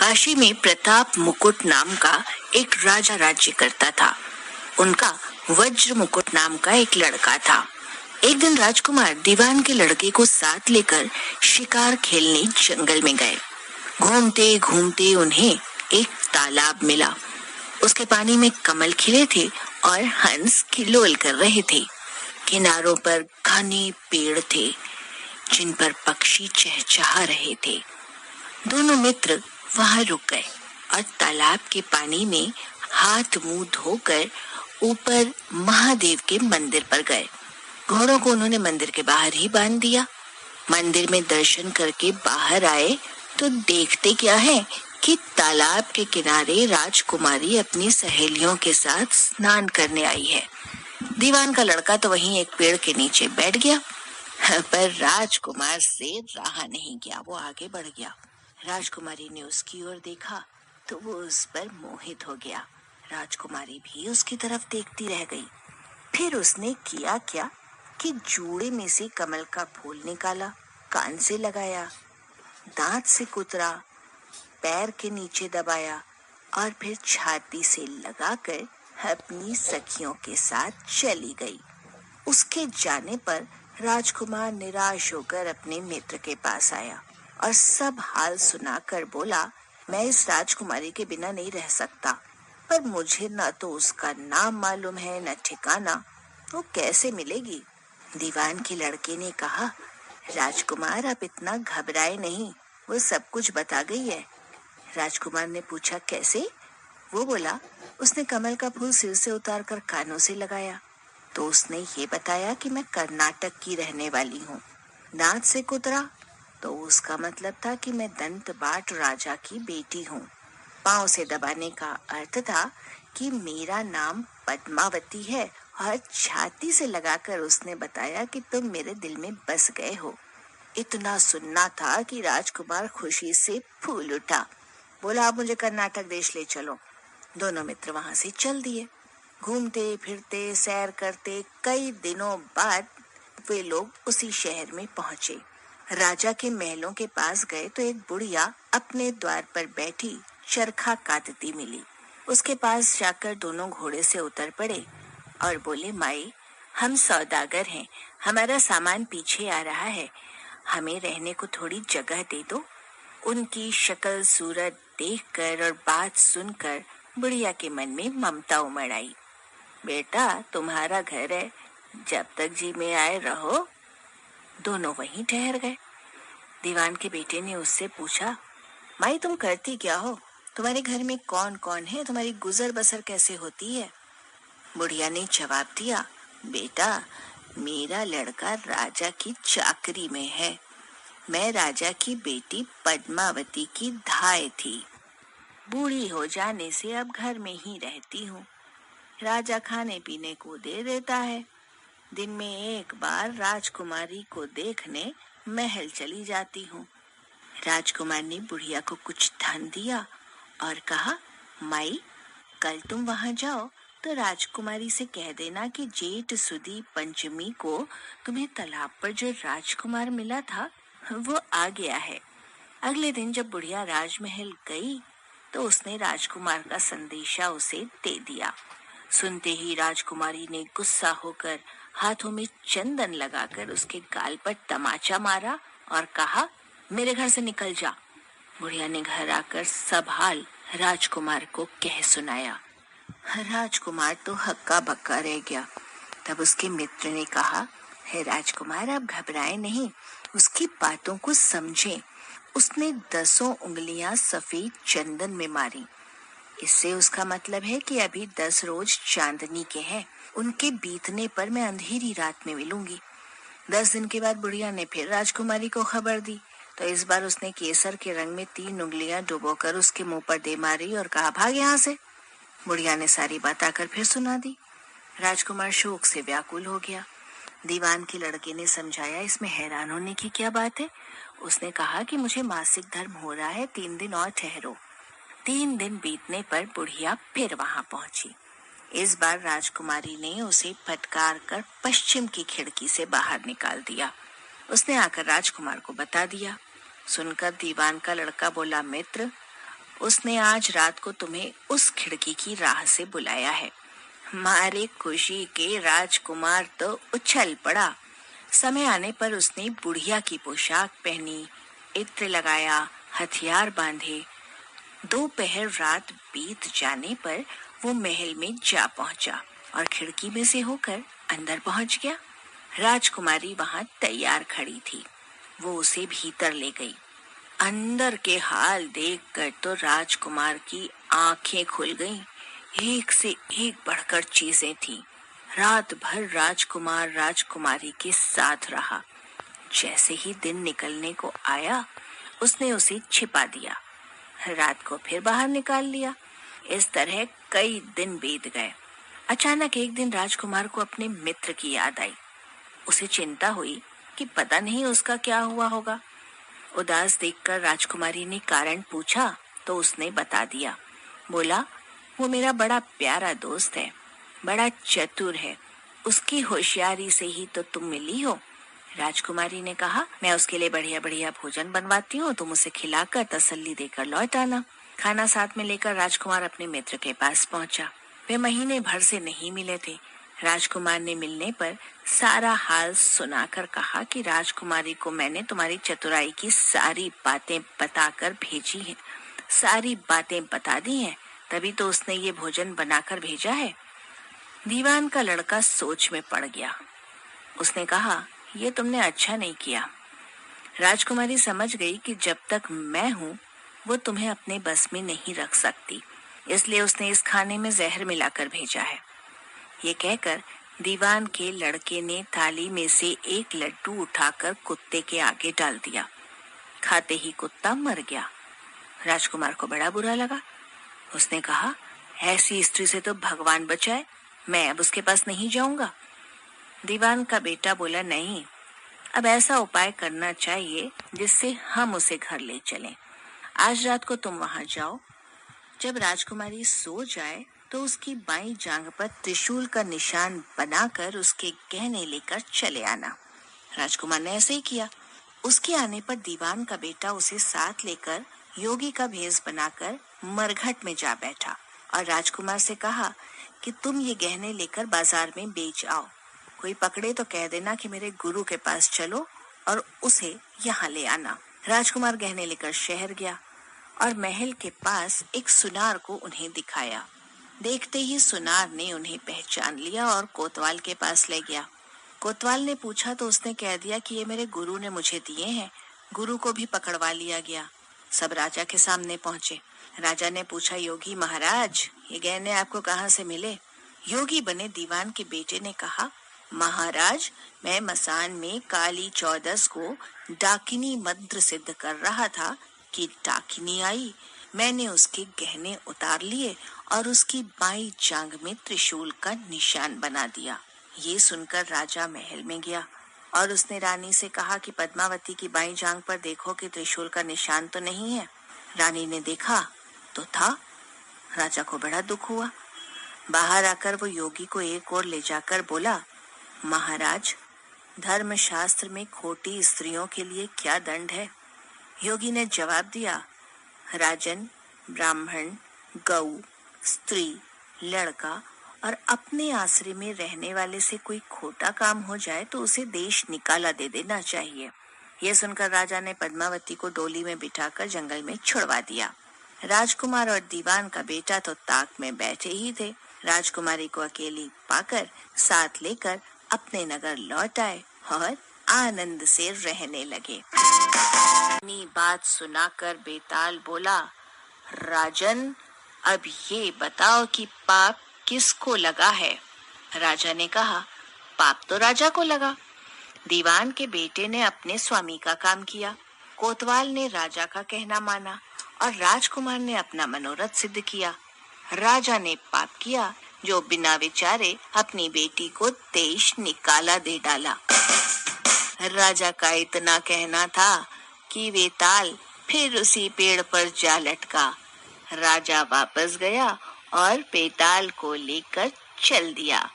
काशी में प्रताप मुकुट नाम का एक राजा राज्य करता था। उनका वज्र मुकुट नाम का एक लड़का था। एक दिन राजकुमार दीवान के लड़के को साथ लेकर शिकार खेलने जंगल में गए। घूमते घूमते उन्हें एक तालाब मिला। उसके पानी में कमल खिले थे और हंस किलोल कर रहे थे। किनारों पर घने पेड़ थे जिन पर पक्षी चहचहा रहे थे। दोनों मित्र वहां रुक गए और तालाब के पानी में हाथ मुंह धोकर ऊपर महादेव के मंदिर पर गए। घोड़ों को उन्होंने मंदिर के बाहर ही बांध दिया। मंदिर में दर्शन करके बाहर आए तो देखते क्या है कि तालाब के किनारे राजकुमारी अपनी सहेलियों के साथ स्नान करने आई है। दीवान का लड़का तो वहीं एक पेड़ के नीचे बैठ गया, पर राजकुमार से रहा नहीं गया। वो आगे बढ़ गया। राजकुमारी ने उसकी ओर देखा तो वो उस पर मोहित हो गया। राजकुमारी भी उसकी तरफ देखती रह गई। फिर उसने किया क्या कि जूड़े में से कमल का फूल निकाला, कान से लगाया, दांत से कुतरा, पैर के नीचे दबाया और फिर छाती से लगाकर अपनी सखियों के साथ चली गई। उसके जाने पर राजकुमार निराश होकर अपने मित्र के पास आया और सब हाल सुनाकर बोला, मैं इस राजकुमारी के बिना नहीं रह सकता, पर मुझे न तो उसका नाम मालूम है न ठिकाना, वो कैसे मिलेगी। दीवान के लड़के ने कहा, राजकुमार आप इतना घबराए नहीं, वो सब कुछ बता गई है। राजकुमार ने पूछा, कैसे? वो बोला, उसने कमल का फूल सिर से उतारकर कानों से लगाया तो उसने ये बताया कि मैं कर्नाटक की रहने वाली हूँ। दांत से कुतरा तो उसका मतलब था कि मैं दंत बाट राजा की बेटी हूँ। पांव से दबाने का अर्थ था कि मेरा नाम पद्मावती है और छाती से लगाकर उसने बताया कि तुम मेरे दिल में बस गए हो। इतना सुनना था कि राजकुमार खुशी से फूल उठा। बोला, आप मुझे कर्नाटक देश ले चलो। दोनों मित्र वहां से चल दिए। घूमते फिरते सैर करते कई दिनों बाद वे लोग उसी शहर में पहुंचे। राजा के महलों के पास गए तो एक बुढ़िया अपने द्वार पर बैठी चरखा काटती मिली। उसके पास जाकर दोनों घोड़े से उतर पड़े और बोले, माई, हम सौदागर हैं, हमारा सामान पीछे आ रहा है, हमें रहने को थोड़ी जगह दे दो। उनकी शक्ल सूरत देखकर और बात सुनकर बुढ़िया के मन में ममता उमड़ आई। बेटा, तुम्हारा घर है, जब तक जी में आए रहो। दोनों वहीं ठहर गए। दीवान के बेटे ने उससे पूछा, माई तुम करती क्या हो? तुम्हारे घर में कौन कौन है? तुम्हारी गुजर बसर कैसे होती है? बुढ़िया ने जवाब दिया, बेटा, मेरा लड़का राजा की चाकरी में है। मैं राजा की बेटी पद्मावती की धाय थी। बूढ़ी हो जाने से अब घर में ही रहती हूँ। राजा खाने पीने को दे देता है। दिन में एक बार राजकुमारी को देखने महल चली जाती हूँ। राजकुमार ने बुढ़िया को कुछ धन दिया और कहा, माई, कल तुम वहां जाओ तो राजकुमारी से कह देना कि जेठ सुदी पंचमी को तुम्हें तालाब पर जो राजकुमार मिला था वो आ गया है। अगले दिन जब बुढ़िया राजमहल गई तो उसने राजकुमार का संदेशा उसे दे दिया। सुनते ही राजकुमारी ने गुस्सा होकर हाथों में चंदन लगाकर उसके गाल पर तमाचा मारा और कहा, मेरे घर से निकल जा। बुढ़िया ने घर आकर सब हाल राजकुमार को कह सुनाया। राजकुमार तो हक्का बक्का रह गया। तब उसके मित्र ने कहा, हे राजकुमार, आप घबराए नहीं, उसकी बातों को समझें। उसने 10 उंगलियां सफेद चंदन में मारी। इससे उसका मतलब है कि अभी 10 रोज चांदनी के हैं। उनके बीतने पर मैं अंधेरी रात में मिलूंगी। 10 दिन के बाद बुढ़िया ने फिर राजकुमारी को खबर दी तो इस बार उसने केसर के रंग में 3 उंगलियां डुबोकर उसके मुंह पर दे मारी और कहा, भाग यहाँ से। बुढ़िया ने सारी बात आकर फिर सुना दी। राजकुमार शोक से व्याकुल हो गया। दीवान के लड़के ने समझाया, इसमें हैरान होने की क्या बात है। उसने कहा कि मुझे मासिक धर्म हो रहा है, 3 दिन और ठहरो। 3 दिन बीतने पर बुढ़िया फिर वहां पहुंची। इस बार राजकुमारी ने उसे फटकार कर पश्चिम की खिड़की से बाहर निकाल दिया। उसने आकर राजकुमार को बता दिया। सुनकर दीवान का लड़का बोला, मित्र, उसने आज रात को तुम्हें उस खिड़की की राह से बुलाया है। मारे खुशी के राजकुमार तो उछल पड़ा। समय आने पर उसने बुढ़िया की पोशाक पहनी, इत्र लगाया, हथियार बांधे। दोपहर रात बीत जाने पर वो महल में जा पहुंचा और खिड़की में से होकर अंदर पहुंच गया। राजकुमारी वहां तैयार खड़ी थी। वो उसे भीतर ले गई। अंदर के हाल देखकर तो राजकुमार की आंखें खुल गईं। एक से एक बढ़कर चीजें थीं। रात भर राजकुमार राजकुमारी के साथ रहा। जैसे ही दिन निकलने को आया, उसने उसे छिपा दिया। रात को फिर बाहर निकाल लिया। इस तरह कई दिन बीत गए। अचानक एक दिन राजकुमार को अपने मित्र की याद आई। उसे चिंता हुई कि पता नहीं उसका क्या हुआ होगा। उदास देखकर राजकुमारी ने कारण पूछा तो उसने बता दिया। बोला, वो मेरा बड़ा प्यारा दोस्त है, बड़ा चतुर है। उसकी होशियारी से ही तो तुम मिली हो। राजकुमारी ने कहा, मैं उसके लिए बढ़िया बढ़िया भोजन बनवाती हूँ, तुम उसे खिलाकर तसल्ली देकर लौट आना। खाना साथ में लेकर राजकुमार अपने मित्र के पास पहुंचा। वे महीने भर से नहीं मिले थे। राजकुमार ने मिलने पर सारा हाल सुनाकर कहा कि राजकुमारी को मैंने तुम्हारी चतुराई की सारी बातें बताकर भेजी हैं, सारी बातें बता दी हैं, तभी तो उसने ये भोजन बनाकर भेजा है। दीवान का लड़का सोच में पड़ गया। उसने कहा, ये तुमने अच्छा नहीं किया। राजकुमारी समझ गई कि जब तक मैं हूँ वो तुम्हें अपने बस में नहीं रख सकती, इसलिए उसने इस खाने में जहर मिलाकर भेजा है। ये कहकर दीवान के लड़के ने थाली में से एक लड्डू उठाकर कुत्ते के आगे डाल दिया। खाते ही कुत्ता मर गया। राजकुमार को बड़ा बुरा लगा। उसने कहा, ऐसी स्त्री से तो भगवान बचाए, मैं अब उसके पास नहीं जाऊंगा। दीवान का बेटा बोला, नहीं, अब ऐसा उपाय करना चाहिए जिससे हम उसे घर ले चलें। आज रात को तुम वहां जाओ। जब राजकुमारी सो जाए तो उसकी बाईं जांघ पर त्रिशूल का निशान बनाकर उसके गहने लेकर चले आना। राजकुमार ने ऐसे ही किया। उसके आने पर दीवान का बेटा उसे साथ लेकर योगी का भेष बनाकर मरघट में जा बैठा और राजकुमार से कहा कि तुम ये गहने लेकर बाजार में बेच आओ। कोई पकड़े तो कह देना कि मेरे गुरु के पास चलो और उसे यहाँ ले आना। राजकुमार गहने लेकर शहर गया और महल के पास एक सुनार को उन्हें दिखाया। देखते ही सुनार ने उन्हें पहचान लिया और कोतवाल के पास ले गया। कोतवाल ने पूछा तो उसने कह दिया कि ये मेरे गुरु ने मुझे दिए हैं। गुरु को भी पकड़वा लिया गया। सब राजा के सामने पहुंचे। राजा ने पूछा, योगी महाराज, ये गहने आपको कहाँ से मिले? योगी बने दीवान के बेटे ने कहा, महाराज, मैं मसान में काली चौदस को डाकिनी मंत्र सिद्ध कर रहा था कि डाकिनी आई। मैंने उसके गहने उतार लिए और उसकी बाईं जांघ में त्रिशूल का निशान बना दिया। ये सुनकर राजा महल में गया और उसने रानी से कहा कि पद्मावती की बाईं जांघ पर देखो कि त्रिशूल का निशान तो नहीं है। रानी ने देखा तो था। राजा को बड़ा दुख हुआ। बाहर आकर वो योगी को एक ओर ले जाकर बोला, महाराज, धर्मशास्त्र में खोटी स्त्रियों के लिए क्या दंड है? योगी ने जवाब दिया, राजन, ब्राह्मण, गऊ, स्त्री, लड़का और अपने आश्रय में रहने वाले से कोई खोटा काम हो जाए तो उसे देश निकाला दे देना चाहिए। यह सुनकर राजा ने पद्मावती को डोली में बिठाकर जंगल में छुड़वा दिया। राजकुमार और दीवान का बेटा तो ताक में बैठे ही थे। राजकुमारी को अकेली पाकर साथ लेकर अपने नगर लौट आए और आनंद से रहने लगे। अपनी बात सुनाकर बेताल बोला, राजन, अब ये बताओ कि पाप किसको लगा है? राजा ने कहा, पाप तो राजा को लगा। दीवान के बेटे ने अपने स्वामी का काम किया, कोतवाल ने राजा का कहना माना और राजकुमार ने अपना मनोरथ सिद्ध किया। राजा ने पाप किया जो बिना विचारे अपनी बेटी को देश निकाला दे डाला। राजा का इतना कहना था कि वेताल फिर उसी पेड़ पर जा लटका। राजा वापस गया और बेताल को लेकर चल दिया।